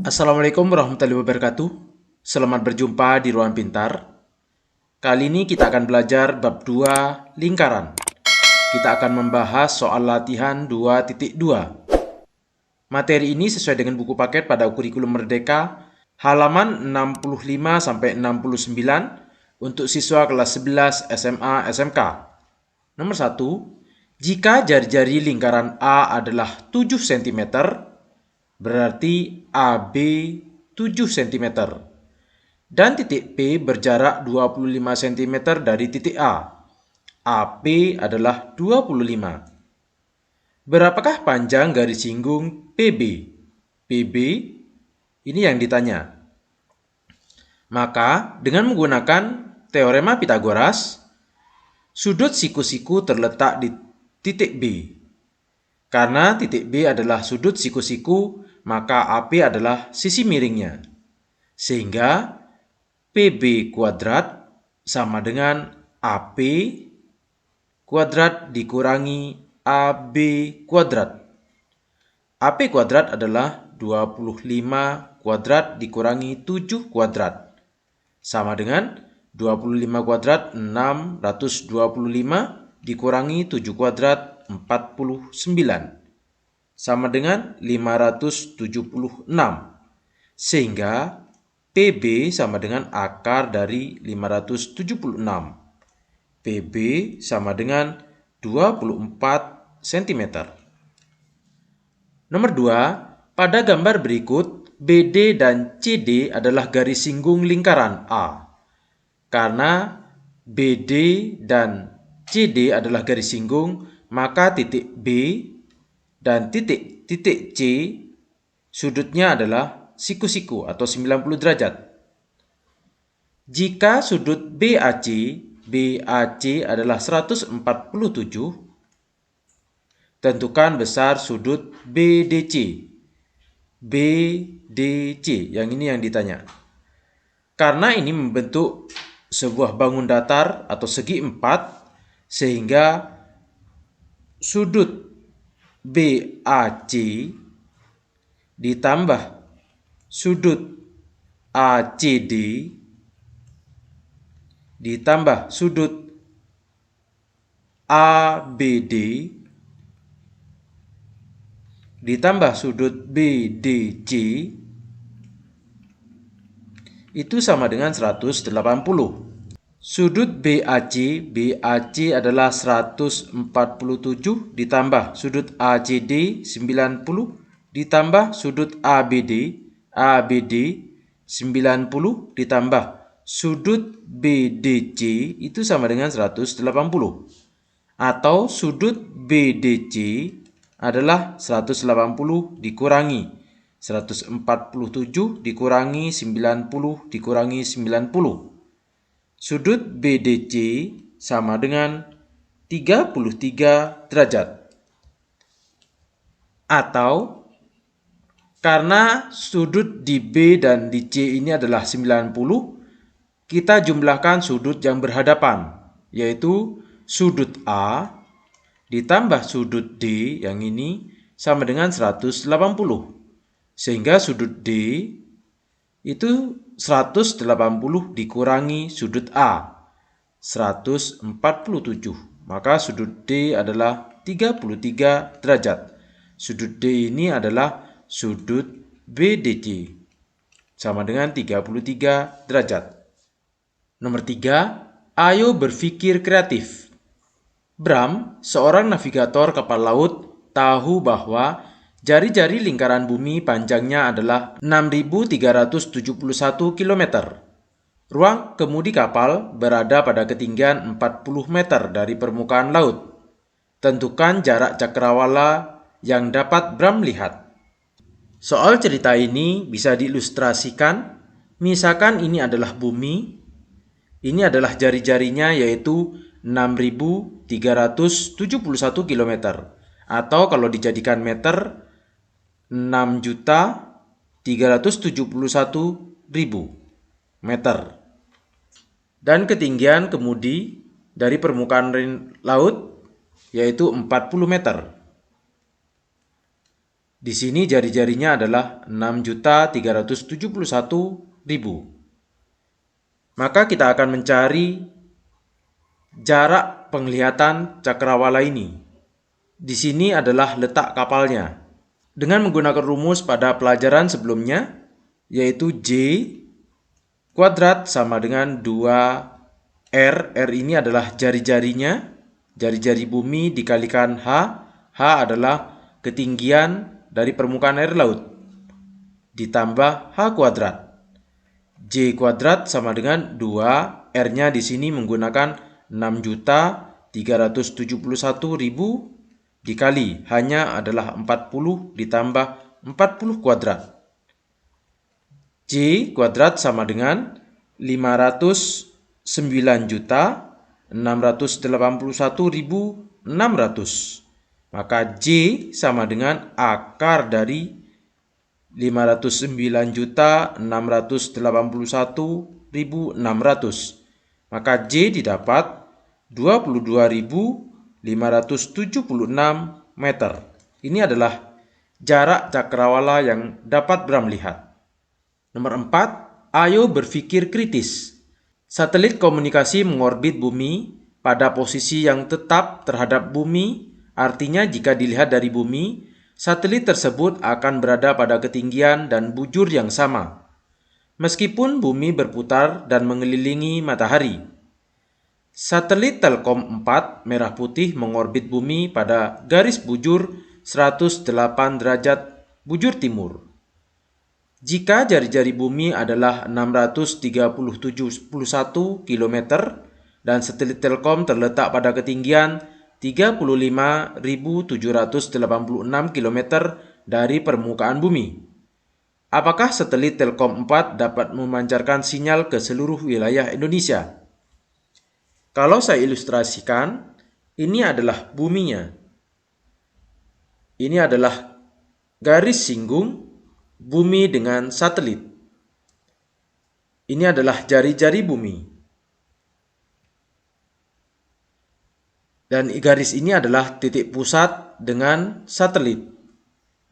Assalamualaikum warahmatullahi wabarakatuh. Selamat berjumpa di Ruang Pintar. Kali ini kita akan belajar bab 2 lingkaran. Kita akan membahas soal latihan 2.2. Materi ini sesuai dengan buku paket pada kurikulum Merdeka, halaman 65 sampai 69 untuk siswa kelas 11 SMA SMK. Nomor 1, jika jari-jari lingkaran A adalah 7 cm, berarti AB 7 cm dan titik P berjarak 25 cm dari titik A. AP adalah 25. Berapakah panjang garis singgung PB? PB ini yang ditanya. Maka dengan menggunakan teorema Pitagoras, sudut siku-siku terletak di titik B. Karena titik B adalah sudut siku-siku, maka AP adalah sisi miringnya. Sehingga PB kuadrat sama dengan AP kuadrat dikurangi AB kuadrat. AP kuadrat adalah 25 kuadrat dikurangi 7 kuadrat. Sama dengan 25 kuadrat 625 dikurangi 7 kuadrat 49. Sama dengan 576. Sehingga PB sama dengan akar dari 576. PB sama dengan 24 cm. Nomor 2, pada gambar berikut, BD dan CD adalah garis singgung lingkaran A. Karena BD dan CD adalah garis singgung, maka titik B dan titik C sudutnya adalah siku-siku atau 90 derajat. Jika sudut BAC adalah 147, tentukan besar sudut BDC. BDC, yang ini yang ditanya. Karena ini membentuk sebuah bangun datar atau segi 4, sehingga sudut BAC ditambah sudut ACD ditambah sudut ABD ditambah sudut BDC itu sama dengan 180. Sudut BAC adalah 147 ditambah sudut ACD 90 ditambah sudut ABD 90 ditambah sudut BDC itu sama dengan 180. Atau sudut BDC adalah 180 dikurangi 147 dikurangi 90 dikurangi 90. Sudut BDC sama dengan 33 derajat. Atau karena sudut di B dan di C ini adalah 90, kita jumlahkan sudut yang berhadapan, yaitu sudut A ditambah sudut D yang ini sama dengan 180. Sehingga sudut D itu 180 dikurangi sudut A, 147. Maka sudut D adalah 33 derajat. Sudut D ini adalah sudut BDC, sama dengan 33 derajat. Nomor 3, ayo berpikir kreatif. Bram, seorang navigator kapal laut, tahu bahwa jari-jari lingkaran bumi panjangnya adalah 6.371 km. Ruang kemudi kapal berada pada ketinggian 40 meter dari permukaan laut. Tentukan jarak cakrawala yang dapat Bram lihat. Soal cerita ini bisa diilustrasikan. Misalkan ini adalah bumi. Ini adalah jari-jarinya, yaitu 6.371 km. Atau kalau dijadikan meter, 6.371.000 meter. Dan ketinggian kemudi dari permukaan laut yaitu 40 meter. Di sini jari-jarinya adalah 6.371.000. Maka kita akan mencari jarak penglihatan cakrawala ini. Di sini adalah letak kapalnya. Dengan menggunakan rumus pada pelajaran sebelumnya, yaitu J kuadrat sama dengan 2R. R ini adalah jari-jarinya, jari-jari bumi dikalikan H. H adalah ketinggian dari permukaan air laut, ditambah H kuadrat. J kuadrat sama dengan 2, R-nya di sini menggunakan 6.371.000 dikali H-nya adalah 40 ditambah 40 kuadrat. J kuadrat sama dengan 509.681.600. Maka J sama dengan akar dari 509.681.600. Maka J didapat 22.576 meter. Ini adalah jarak cakrawala yang dapat Bram lihat. Nomor 4, ayo berpikir kritis. Satelit komunikasi mengorbit bumi pada posisi yang tetap terhadap bumi. Artinya jika dilihat dari bumi, satelit tersebut akan berada pada ketinggian dan bujur yang sama, meskipun bumi berputar dan mengelilingi matahari. Satelit Telkom 4 merah putih mengorbit bumi pada garis bujur 108 derajat bujur timur. Jika jari-jari bumi adalah 631 km dan satelit Telkom terletak pada ketinggian 35.786 km dari permukaan bumi, apakah satelit Telkom 4 dapat memancarkan sinyal ke seluruh wilayah Indonesia? Kalau saya ilustrasikan, ini adalah buminya. Ini adalah garis singgung bumi dengan satelit. Ini adalah jari-jari bumi. Dan garis ini adalah titik pusat dengan satelit.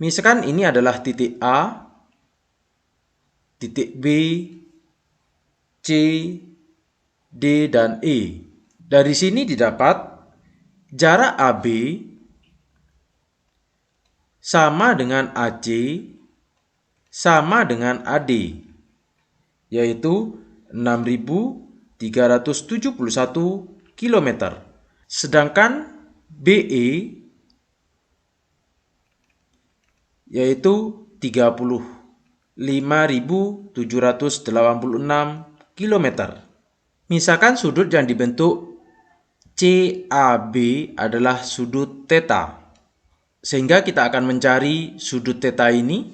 Misalkan ini adalah titik A, titik B, C, D, dan E. Dari sini didapat jarak AB sama dengan AC sama dengan AD, yaitu 6.371 km. Sedangkan BE yaitu 35.786 km. Misalkan sudut yang dibentuk CAB adalah sudut theta, sehingga kita akan mencari sudut theta ini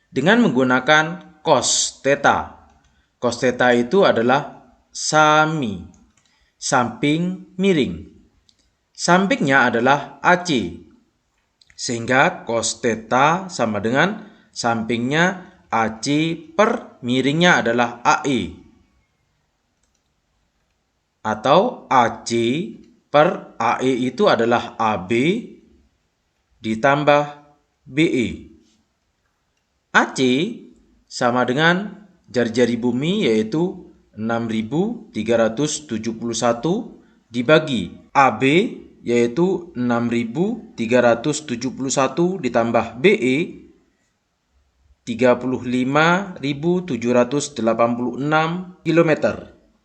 dengan menggunakan cos theta. Cos theta itu adalah SAMI, samping miring. Sampingnya adalah AC, sehingga cos theta sama dengan sampingnya AC per miringnya adalah AE. Atau AC per AE itu adalah AB ditambah BE. AC sama dengan jari-jari bumi yaitu 6.371 dibagi AB yaitu 6.371 ditambah BE 35.786 km.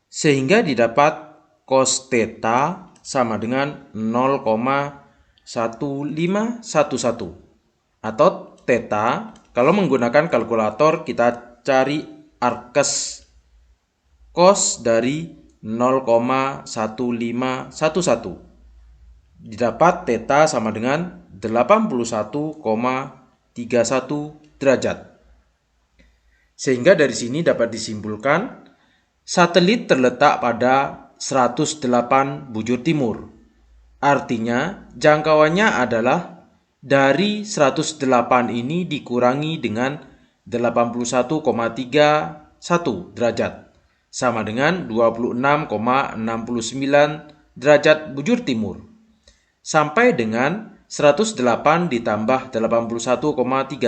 Sehingga didapat cos theta sama dengan 0,1511. Atau theta, kalau menggunakan kalkulator kita cari arkes cos dari 0,1511. Didapat theta sama dengan 81,31 derajat. Sehingga dari sini dapat disimpulkan satelit terletak pada 108 bujur timur. Artinya jangkauannya adalah dari 108 ini dikurangi dengan 81,31 derajat. Sama dengan 26,69 derajat bujur timur. Sampai dengan 108 ditambah 81,31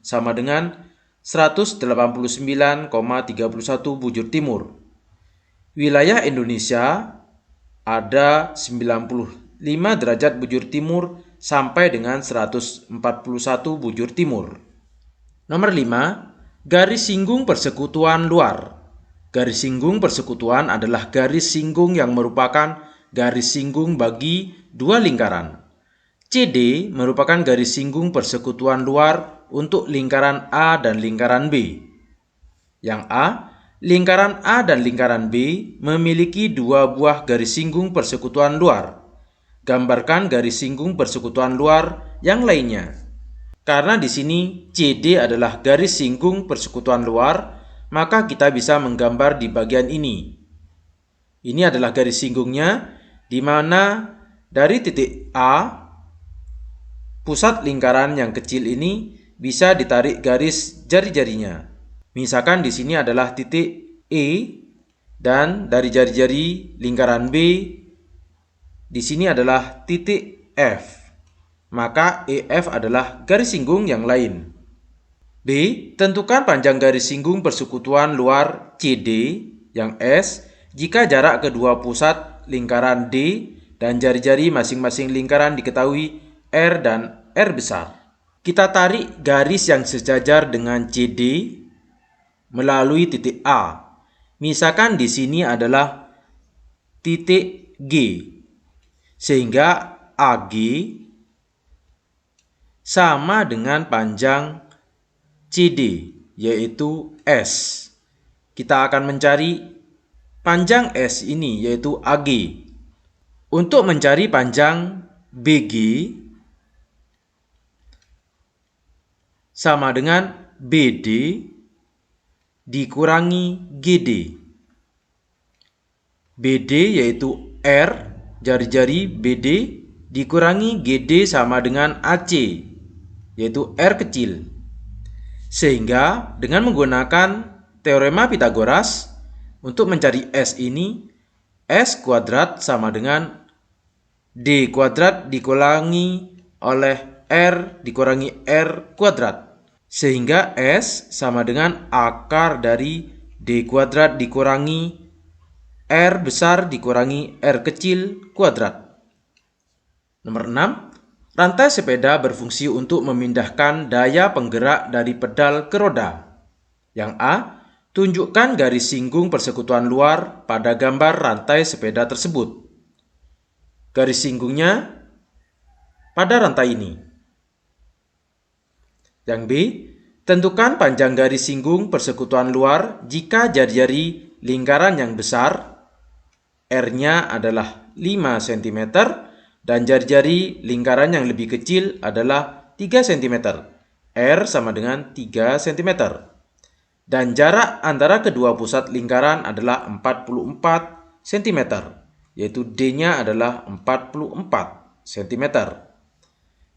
sama dengan 189,31 bujur timur. Wilayah Indonesia ada 95 derajat bujur timur sampai dengan 141 bujur timur. Nomor 5, garis singgung persekutuan luar. Garis singgung persekutuan adalah garis singgung yang merupakan garis singgung bagi dua lingkaran. CD merupakan garis singgung persekutuan luar untuk lingkaran A dan lingkaran B. Yang A, lingkaran A dan lingkaran B memiliki dua buah garis singgung persekutuan luar. Gambarkan garis singgung persekutuan luar yang lainnya. Karena di sini CD adalah garis singgung persekutuan luar, maka kita bisa menggambar di bagian ini. Ini adalah garis singgungnya, di mana dari titik A, pusat lingkaran yang kecil ini bisa ditarik garis jari-jarinya. Misalkan di sini adalah titik E, dan dari jari-jari lingkaran B, di sini adalah titik F. Maka EF adalah garis singgung yang lain. B. Tentukan panjang garis singgung persekutuan luar CD yang S jika jarak kedua pusat lingkaran D dan jari-jari masing-masing lingkaran diketahui R dan R besar. Kita tarik garis yang sejajar dengan CD melalui titik A. Misalkan di sini adalah titik G, sehingga AG sama dengan panjang CD, yaitu S. Kita akan mencari panjang S ini, yaitu AG. Untuk mencari panjang BG sama dengan BD dikurangi GD. BD yaitu R, jari-jari BD, dikurangi GD sama dengan AC, yaitu R kecil. Sehingga dengan menggunakan teorema Pythagoras, untuk mencari S ini, S kuadrat sama dengan D kuadrat dikurangi oleh R dikurangi R kuadrat. Sehingga S sama dengan akar dari D kuadrat dikurangi R besar dikurangi R kecil kuadrat. Nomor 6. Rantai sepeda berfungsi untuk memindahkan daya penggerak dari pedal ke roda. Yang A. Tunjukkan garis singgung persekutuan luar pada gambar rantai sepeda tersebut. Garis singgungnya pada rantai ini. Yang B. Tentukan panjang garis singgung persekutuan luar jika jari-jari lingkaran yang besar R-nya adalah 5 cm dan jari-jari lingkaran yang lebih kecil adalah 3 cm. R sama dengan 3 cm. Dan jarak antara kedua pusat lingkaran adalah 44 cm, yaitu D-nya adalah 44 cm.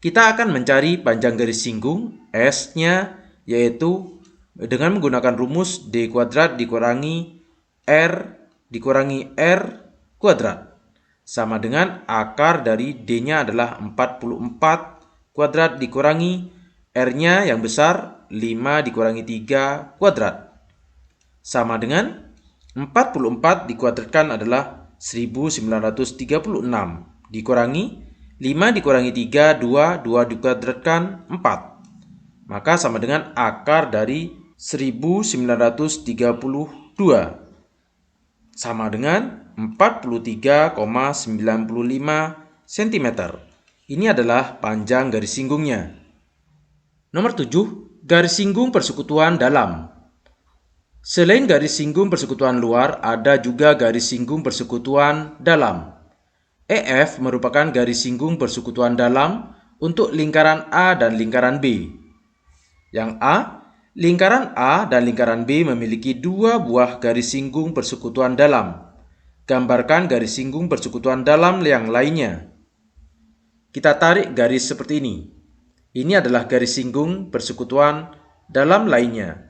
Kita akan mencari panjang garis singgung S-nya, yaitu dengan menggunakan rumus D kuadrat dikurangi R dikurangi R kuadrat sama dengan akar dari D-nya adalah 44 kuadrat dikurangi R-nya yang besar 5 dikurangi 3 kuadrat. Sama dengan 44 dikuadratkan adalah 1936 dikurangi 5 dikurangi 3, 2 dikuadratkan 4. Maka sama dengan akar dari 1932 sama dengan 43,95 cm. Ini adalah panjang garis singgungnya. Nomor 7. Garis singgung persekutuan dalam. Selain garis singgung persekutuan luar, ada juga garis singgung persekutuan dalam. EF merupakan garis singgung persekutuan dalam untuk lingkaran A dan lingkaran B. Yang A, lingkaran A dan lingkaran B memiliki dua buah garis singgung persekutuan dalam. Gambarkan garis singgung persekutuan dalam yang lainnya. Kita tarik garis seperti ini. Ini adalah garis singgung persekutuan dalam lainnya.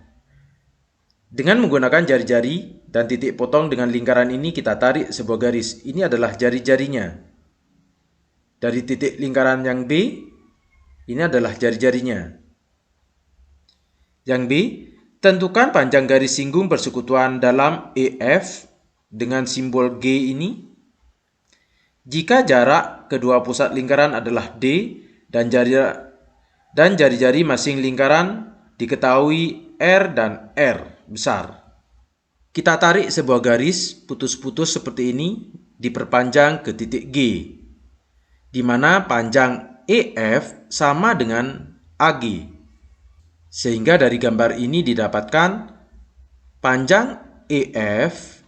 Dengan menggunakan jari-jari dan titik potong dengan lingkaran ini kita tarik sebuah garis. Ini adalah jari-jarinya. dari titik lingkaran yang B, ini adalah jari-jarinya. Yang B, tentukan panjang garis singgung persekutuan dalam EF dengan simbol G ini. Jika jarak kedua pusat lingkaran adalah D dan jari-jari masing lingkaran diketahui R dan R besar. Kita tarik sebuah garis putus-putus seperti ini diperpanjang ke titik G, di mana panjang EF sama dengan AG. Sehingga dari gambar ini didapatkan panjang EF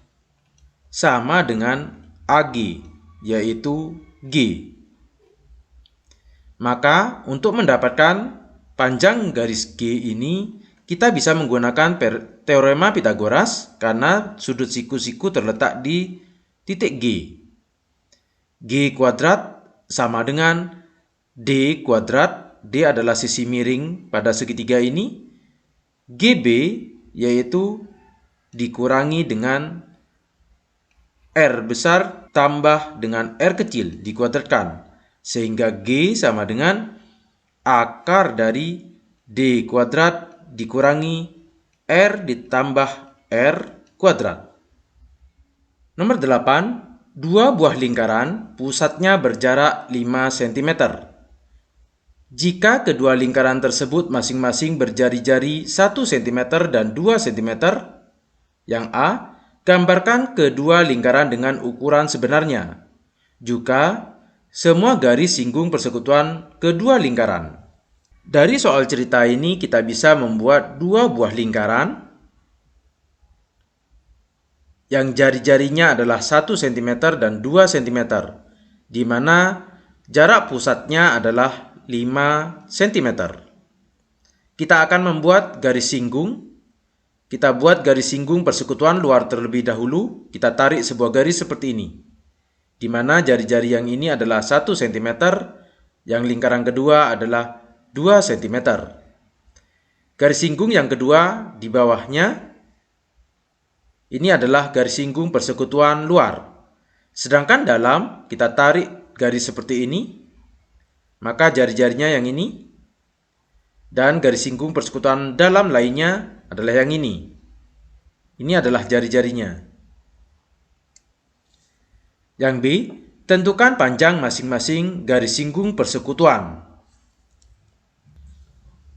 sama dengan AG, yaitu G. Maka untuk mendapatkan panjang garis G ini, kita bisa menggunakan teorema Pythagoras karena sudut siku-siku terletak di titik G. G kuadrat sama dengan D kuadrat. D adalah sisi miring pada segitiga ini. GB yaitu dikurangi dengan R besar tambah dengan R kecil dikuadratkan. Sehingga G sama dengan akar dari D kuadrat dikurangi R ditambah R kuadrat. Nomor 8, dua buah lingkaran pusatnya berjarak 5 cm. Jika kedua lingkaran tersebut masing-masing berjari-jari 1 cm dan 2 cm, yang A, gambarkan kedua lingkaran dengan ukuran sebenarnya. Juga, semua garis singgung persekutuan kedua lingkaran. Dari soal cerita ini kita bisa membuat dua buah lingkaran yang jari-jarinya adalah 1 cm dan 2 cm, di mana jarak pusatnya adalah 5 cm. Kita akan membuat garis singgung. Kita buat garis singgung persekutuan luar terlebih dahulu. Kita tarik sebuah garis seperti ini, di mana jari-jari yang ini adalah 1 cm, yang lingkaran kedua adalah 2 cm. Garis singgung yang kedua di bawahnya, ini adalah garis singgung persekutuan luar. Sedangkan dalam, kita tarik garis seperti ini, maka jari-jarinya yang ini. Dan garis singgung persekutuan dalam lainnya adalah yang ini. Ini adalah jari-jarinya. Yang B, tentukan panjang masing-masing garis singgung persekutuan.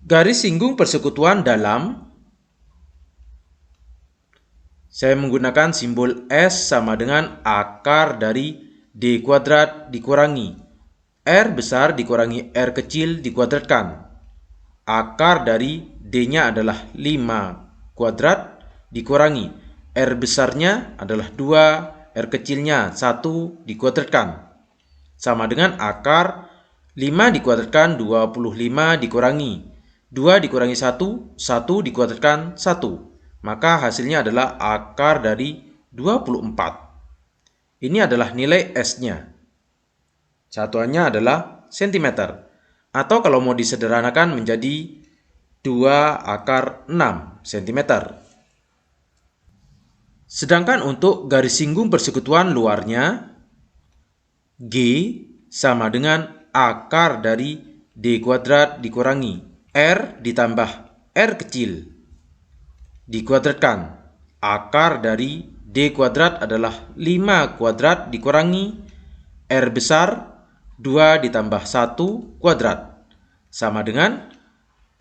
Garis singgung persekutuan dalam, saya menggunakan simbol S sama dengan akar dari D kuadrat dikurangi R besar dikurangi R kecil dikuadratkan. Akar dari D-nya adalah 5 kuadrat dikurangi R besarnya adalah 2, R kecilnya 1 dikuadratkan. Sama dengan akar 5 dikuadratkan 25 dikurangi 2 dikurangi 1, 1 dikuadratkan 1. Maka hasilnya adalah akar dari 24. Ini adalah nilai S-nya. Satuannya adalah cm. Atau kalau mau disederhanakan menjadi 2 akar 6 cm. Sedangkan untuk garis singgung persekutuan luarnya, G sama dengan akar dari D kuadrat dikurangi R ditambah R kecil dikuadratkan. Akar dari D kuadrat adalah 5 kuadrat dikurangi R besar 2 ditambah 1 kuadrat. Sama dengan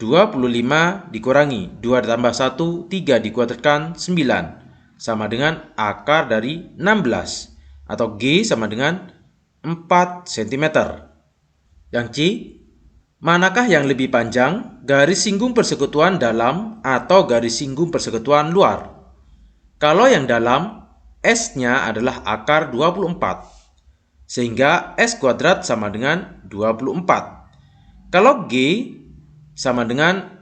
25 dikurangi 2 ditambah 1, 3 dikuadratkan 9. Sama dengan akar dari 16. Atau G sama dengan 4 cm. Yang C, manakah yang lebih panjang, garis singgung persekutuan dalam atau garis singgung persekutuan luar? Kalau yang dalam, S-nya adalah akar 24, sehingga S kuadrat sama dengan 24. Kalau G sama dengan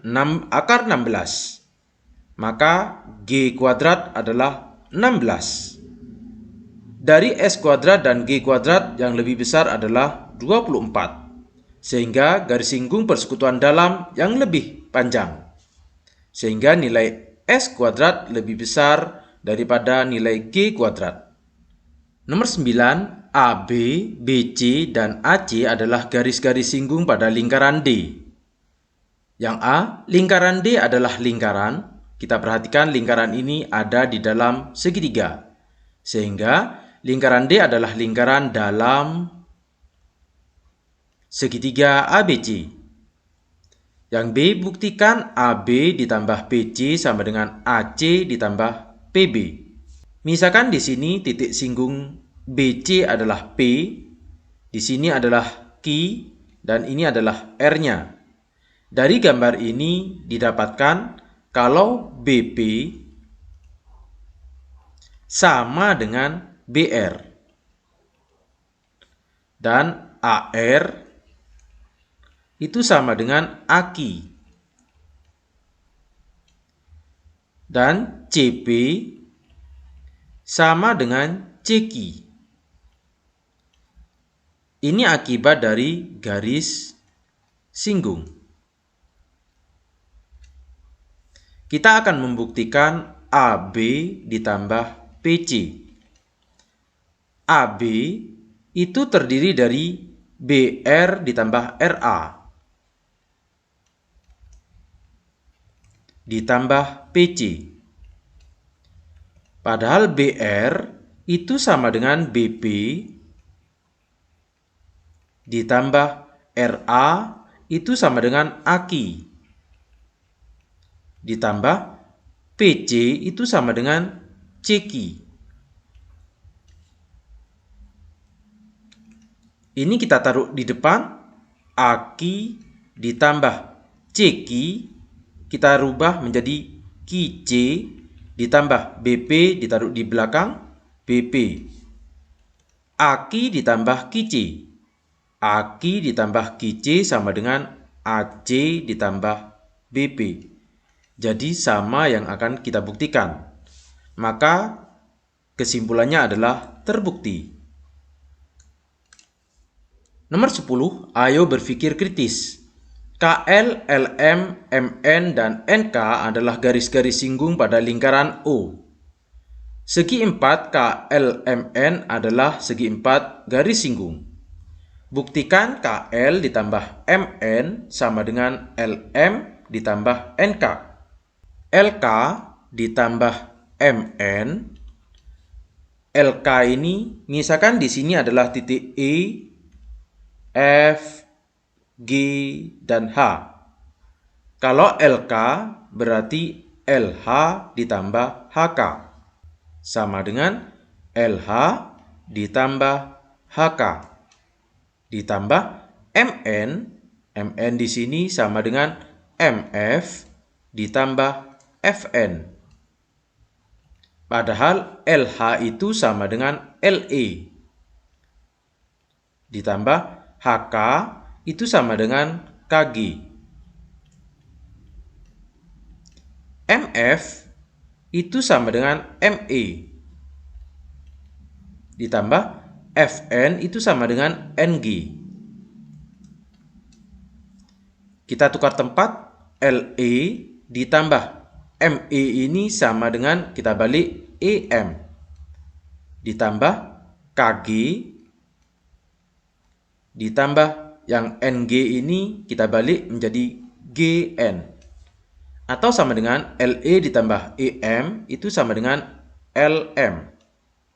akar 16, maka G kuadrat adalah 16. Dari S kuadrat dan G kuadrat yang lebih besar adalah 24. Sehingga garis singgung persekutuan dalam yang lebih panjang. Sehingga nilai S kuadrat lebih besar daripada nilai G kuadrat. Nomor 9, AB, BC, dan AC adalah garis-garis singgung pada lingkaran D. Yang A, lingkaran D adalah lingkaran. Kita perhatikan lingkaran ini ada di dalam segitiga. Sehingga lingkaran D adalah lingkaran dalam segitiga ABC. Yang B, buktikan AB ditambah BC sama dengan AC ditambah PB. Misalkan di sini titik singgung BC adalah P, di sini adalah Q, dan ini adalah R-nya. Dari gambar ini didapatkan kalau BP sama dengan BR dan AR itu sama dengan AK dan CP sama dengan CQ. Ini akibat dari garis singgung. Kita akan membuktikan AB ditambah PC. AB itu terdiri dari BR ditambah RA ditambah PC. Padahal BR itu sama dengan BP ditambah RA itu sama dengan AKI ditambah PC itu sama dengan CQ. Ini kita taruh di depan, AKI ditambah CQ, kita rubah menjadi QC, ditambah BP ditaruh di belakang, BP. AKI ditambah QC. AKI ditambah QC sama dengan AC ditambah BP. Jadi sama yang akan kita buktikan. Maka kesimpulannya adalah terbukti. Nomor 10, ayo berpikir kritis. KL, LM, MN, dan NK adalah garis-garis singgung pada lingkaran O. Segi 4 KLMN adalah segi 4 garis singgung. Buktikan KL ditambah MN sama dengan LM ditambah NK. LK ditambah MN. LK ini misalkan di sini adalah titik E, F, G, dan H. Kalau LK berarti LH ditambah HK sama dengan LH ditambah HK ditambah MN. MN di sini sama dengan MF ditambah FN. Padahal LH itu sama dengan LE. Ditambah HK itu sama dengan KG. MF itu sama dengan ME. Ditambah FN itu sama dengan NG. Kita tukar tempat, LE ditambah ME ini sama dengan kita balik EM. Ditambah KG ditambah yang NG ini kita balik menjadi GN. Atau sama dengan LE ditambah EM itu sama dengan LM.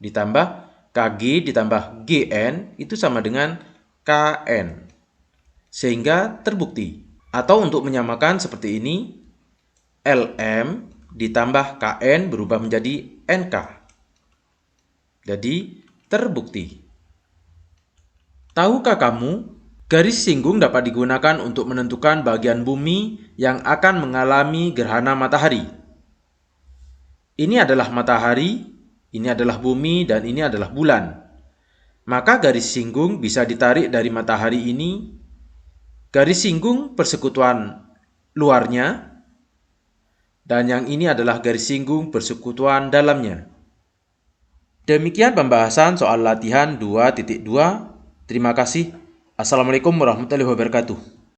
Ditambah KG ditambah GN itu sama dengan KN. Sehingga terbukti. Atau untuk menyamakan seperti ini, LM ditambah KN berubah menjadi NK. Jadi terbukti. Tahukah kamu, garis singgung dapat digunakan untuk menentukan bagian bumi yang akan mengalami gerhana matahari. Ini adalah matahari, ini adalah bumi, dan ini adalah bulan. Maka garis singgung bisa ditarik dari matahari ini. Garis singgung persekutuan luarnya, dan yang ini adalah garis singgung persekutuan dalamnya. Demikian pembahasan soal latihan 2.2. Terima kasih. Assalamualaikum warahmatullahi wabarakatuh.